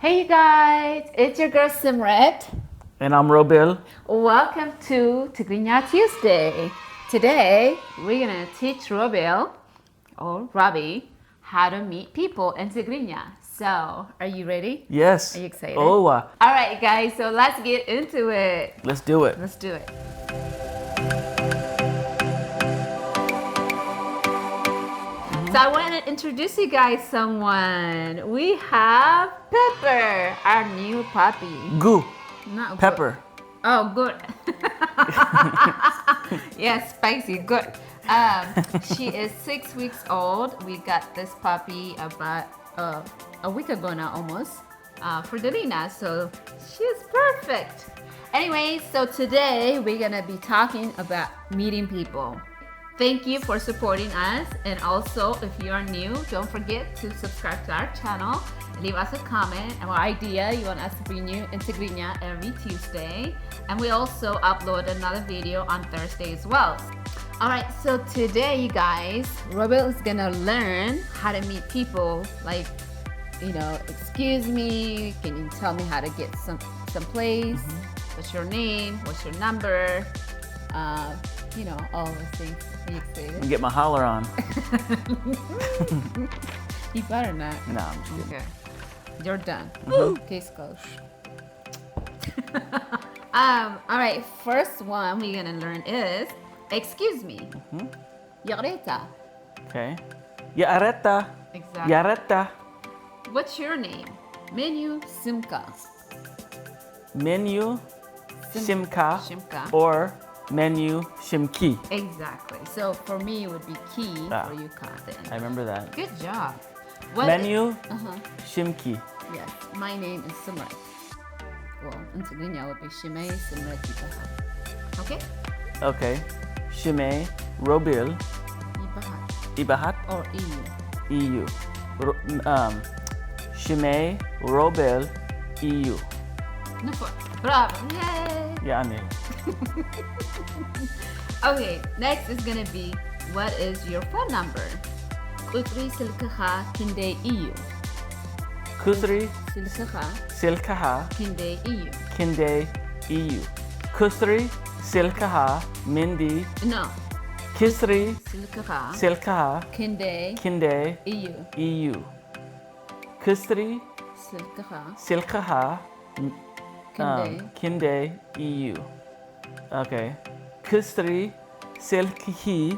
Hey you guys, it's your girl Semret. And I'm Robil. Welcome to Tigrinya Tuesday. Today we're gonna teach Robil or Robbie how to meet people in Tigrinya. So, are you ready? Yes. Are you excited? Oh, Alright guys, so let's get into it. let's do it. Let's do it. So I want to introduce you guys someone. We have Pepper, our new puppy. Goo. Not Pepper. Good. Oh, good. Yes, spicy, good. She is 6 weeks old. We got this puppy about a week ago now, almost, for Delina. So she's perfect. Anyway, so today we're gonna be talking about meeting people. Thank you for supporting us, and also if you are new, don't forget to subscribe to our channel. Leave us a comment and what idea you want us to bring you in Tigrinya every Tuesday. And we also upload another video on Thursday as well. Alright, so today you guys, Robil is gonna learn how to meet people, like, you know, excuse me, can you tell me how to get someplace? What's your name? What's your number? You know, all those things. Are you excited? Get my holler on. You better not. No, I'm just kidding. Okay. You're done. Case closed. All right, first one we're gonna learn is excuse me. Yareta. Okay. Yareta. Exactly. Yareta. What's your name? Menu Simka. Menu Shimka. Shimka. Or Menu Shimki. Exactly. So for me it would be key. For you, I Cotton. remember that. Good job. Menu Shimki. Yes. My name is Semret. Well, in Tigrinya would be Shimei Semret Ibahat. Okay? Okay. Shime Robil Ibahat. Ibahat Or EU. EU. Shime Robil EU. Bravo. Yay. Yeah, I knew. Okay, next is gonna be what is your phone number? Kutri silkaha kinde EU. Kusri Silkaha Silkaha kinde EU. Kinde EU. Kusri Silkaha Mindi No. Kisri Silkaha Silkaha kinde Kinde EU. EU. Kusri Silkaha Silkaha kinde Kinde EU. Okay. Kusri Silkihi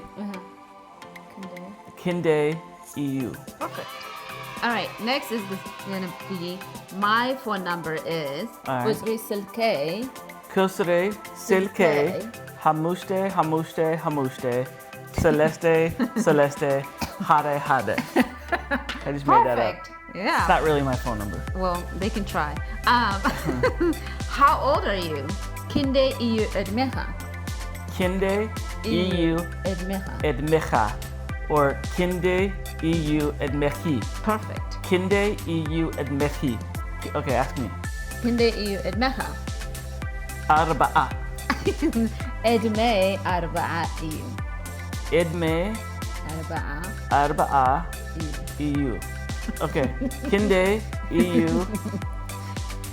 kinde. Kinde EU. Perfect. All right, next is gonna be my phone number is All right. Kutri silke Kusri Silke Hamuste Hamuste Hamuste Celeste Celeste Hade Hade. I just made that up. perfect. Yeah. It's not really my phone number. Well, they can try. How old are you? Kinde EU edmeha. Kinde EU edmeha. Edmecha. Or Kinde EU Edmechi. Perfect. Kinde EU Edmechi. Okay, ask me. Kinde EU edmeha. Arba'a. Edme arba'a EU. Edme Arba'a Arba'a EU. EU. Okay. Kinde EU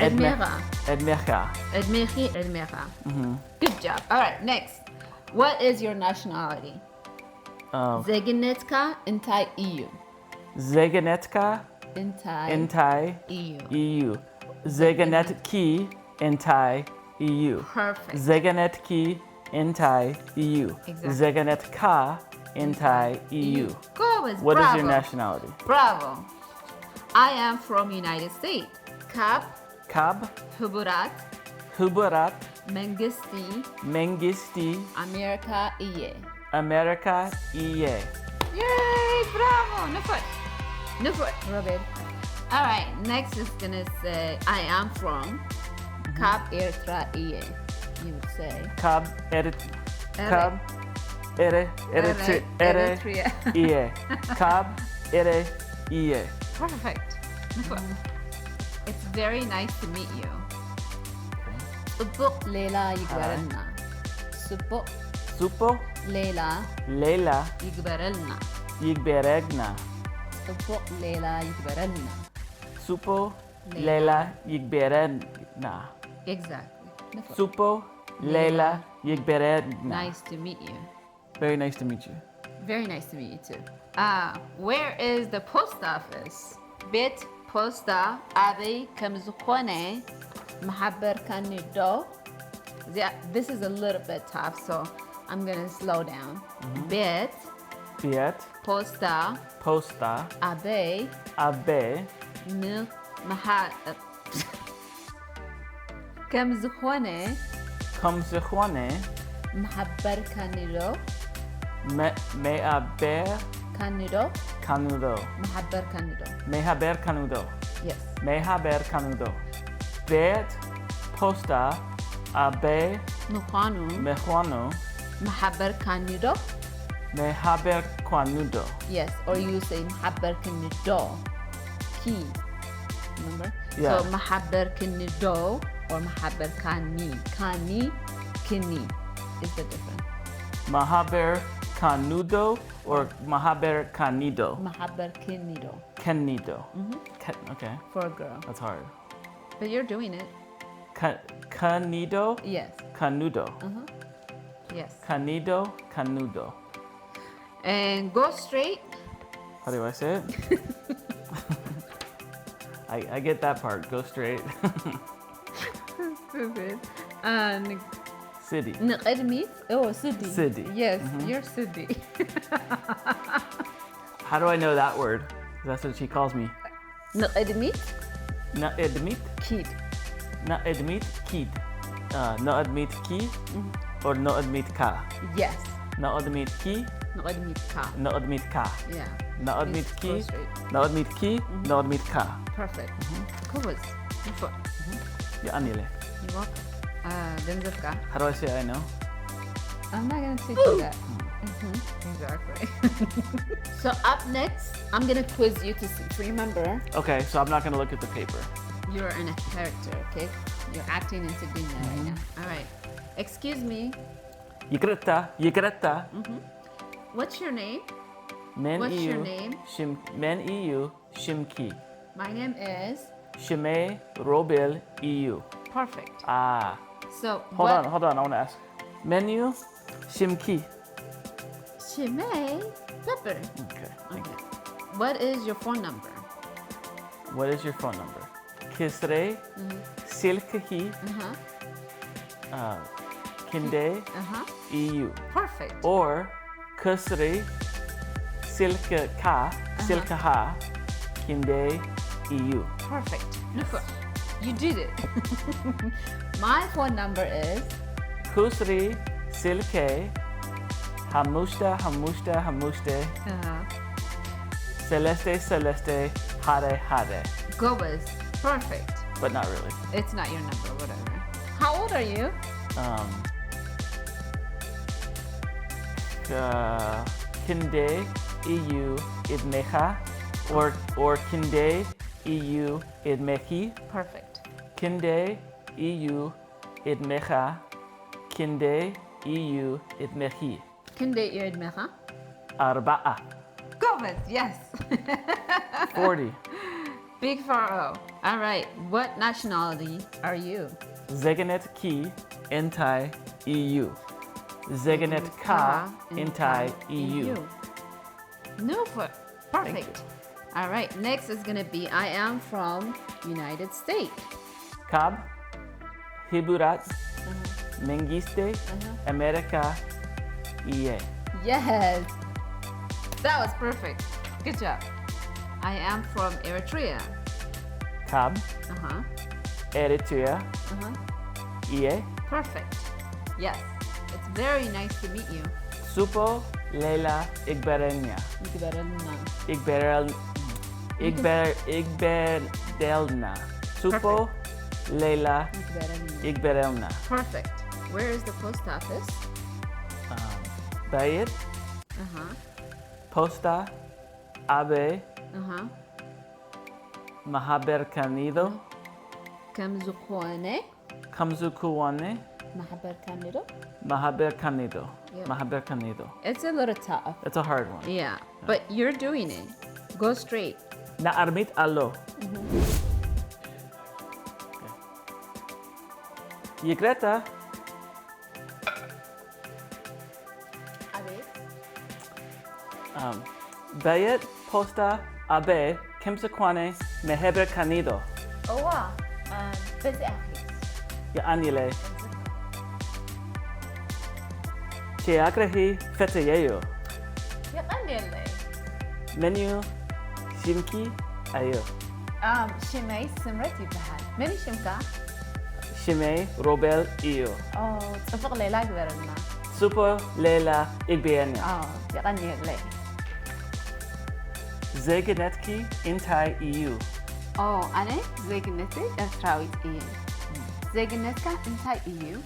Edmeha. Edmecha. Edmehi edmeha. Good job. All right, next. What is your nationality? Zegenetka intai EU. Zegenetka Intai Entai EU. EU. Zegenetki Entai EU. Perfect. Zegenetki Entai EU. Exactly. Zegenetka Entai EU. Go with What is bravo. your nationality? Bravo. I am from United States. Kab, Kab, Huburat, Hubarat, Mengisti, Mengisti, America, EA. America, EA. Yay! Bravo! Nufut. Nufut, Robin. All right, next is gonna say, I am from Kab, Eritrea, EA. You would say. Kab, Kab, Eritrea. EA. Kab, EA. Perfect. Nufut. It's very nice to meet you. Subuk Leila Yigbarelna. Subuk Supo, Leila Leila, Yigbarelna. Yigberegna. Subuk Leila Yigbarelna. Supo, Leila Yigberena. Exactly. Supo Leila Yigberena. Nice to meet you. Very nice to meet you. Very nice to meet you too. Where is the post office? Bit posta abi kamzukwane mahaber kanido. Yeah, this is a little bit tough, so I'm gonna slow down. Bit posta abe nu maha kamzukwane mahaber kanido. Mehaber Kanido. Kanudo. Mahaber kanido. Mehaber Kanudo. Yes. Mehaber Kanudo. Bet posta abe Nukwanu. mehuano Mahaber kanido. mehaber kwanudo. Yes, or you say mahaber kanido. Ki. Remember? Yeah. So mahaber kanido or mahaber kani. Kani, kini is the difference. Mahaber Kanudo or Mahaber Kanido? Mahaber kanido. Kenido. Okay, For a girl. that's hard. But you're doing it. Kanido? Yes. Kanudo. Yes. Kanido, Kanudo. And go straight. How do I say it? I get that part. Go straight. Stupid. City. Nqadmi. Oh, Sidi. Sidi. Yes, you're Sidi. How do I know that word? That's what she calls me. Nqadmi. Na admit, Kid. na admit kid. No admit ki or no admit ka. Yes. No admit ki, Nqadmi ka. no admit ka. Yeah. No admit Please ki, go straight. no admit ki, no admit ka. Perfect. Kubas. Good. Yeah, anile. You're welcome. Denzilka. How do I say I know? I'm not gonna teach you that. Exactly. So up next, I'm gonna quiz you to see. Remember, Okay, so I'm not gonna look at the paper. you're in a character, okay? You're acting in Tigrinya right now. All right. Excuse me. Yigretta, yigretta. What's your name? Men What's your iu, name? men iu, shimki. My name is. Shime robil iu. Perfect. Ah. So Hold on, I wanna ask. Menu, shimki. Shimei Pepper. Okay, thank Okay. What is your phone number? you. What is your phone number? Kisre, silkhi, kinde, iu. Perfect. Or kusri, silka silkaha, kinde, iu. Perfect. Look, you did it. My phone number is. Kusri, silke, hamushta, celeste, hare. Go with. Perfect. But not really. It's not your number, whatever. How old are you? Kinde, iu, idmecha, or kinde, iu, idmechi. Perfect. Kinde, iu, idmecha, kinde, iu, idmechi. Kinde Iridmecha? Arba'a. Go with. Yes. 40. Big 4-0. All right. What nationality are you? Zeganet ki, entai, eu. Zeganet ka, entai, eu. Newfoot. Perfect. All right. Next is going to be I am from United States. Kab, hiburat, mengiste, America, ie. Yes. That was perfect. Good job. I am from Eritrea. Kab, Uh-huh. Eritrea, ie. Perfect. Yes. It's very nice to meet you. Supo, Leila, Igberenia. Igberdelna. Supo, Leila, Igberelna. Perfect. Where is the post office? Bayit, Uh-huh. Posta, Abe, Uh-huh. Mahaber Kanido, Kamzukwane. Kamzukuwane, Mahaber Kanido. Mahaber Kanido. Yep. Mahaber Kanido. It's a little tough. It's a hard one. Yeah. But you're doing it. Go straight. Na armit alo. يجريتا أبي بايت بوستا أبي كم سكواني مهبر كانيدو أوه بس أخي يا أنيلي شي أكرهي فتييو يقني اللي منيو شيمكي أيو شمي سمرت يبهال مني شمكا شمي روبل إيو تصفق ليلا كبر لنا سوبر ليلى إكبيانيا يقني اللي زيجنتكي إنتاي إيو أنا زيجنتي إرتراويت إيه زيجنتك إنتاي إيو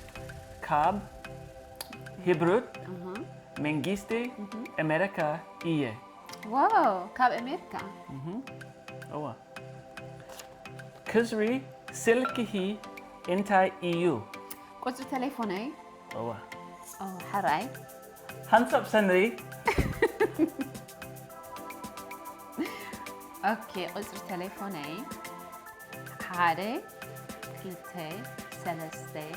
كاب هبروت منجيستي أمريكا إيه واو كاب أمريكا أوه كزري سلكي إنتاي إيو قلت تليفوني أوه حراي هنسب سنري أوكي قلت تليفوني حاري كلتي سلستي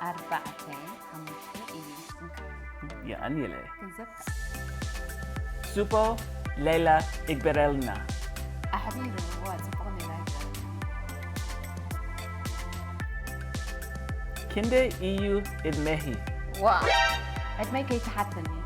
أربعتي خمسة إيه يا أنيلي كنزبت سوبر ليلى إكبرلنا أحبيرو واتفقني لايك كندي إيو إدمهي واو عد ما يكي تحتني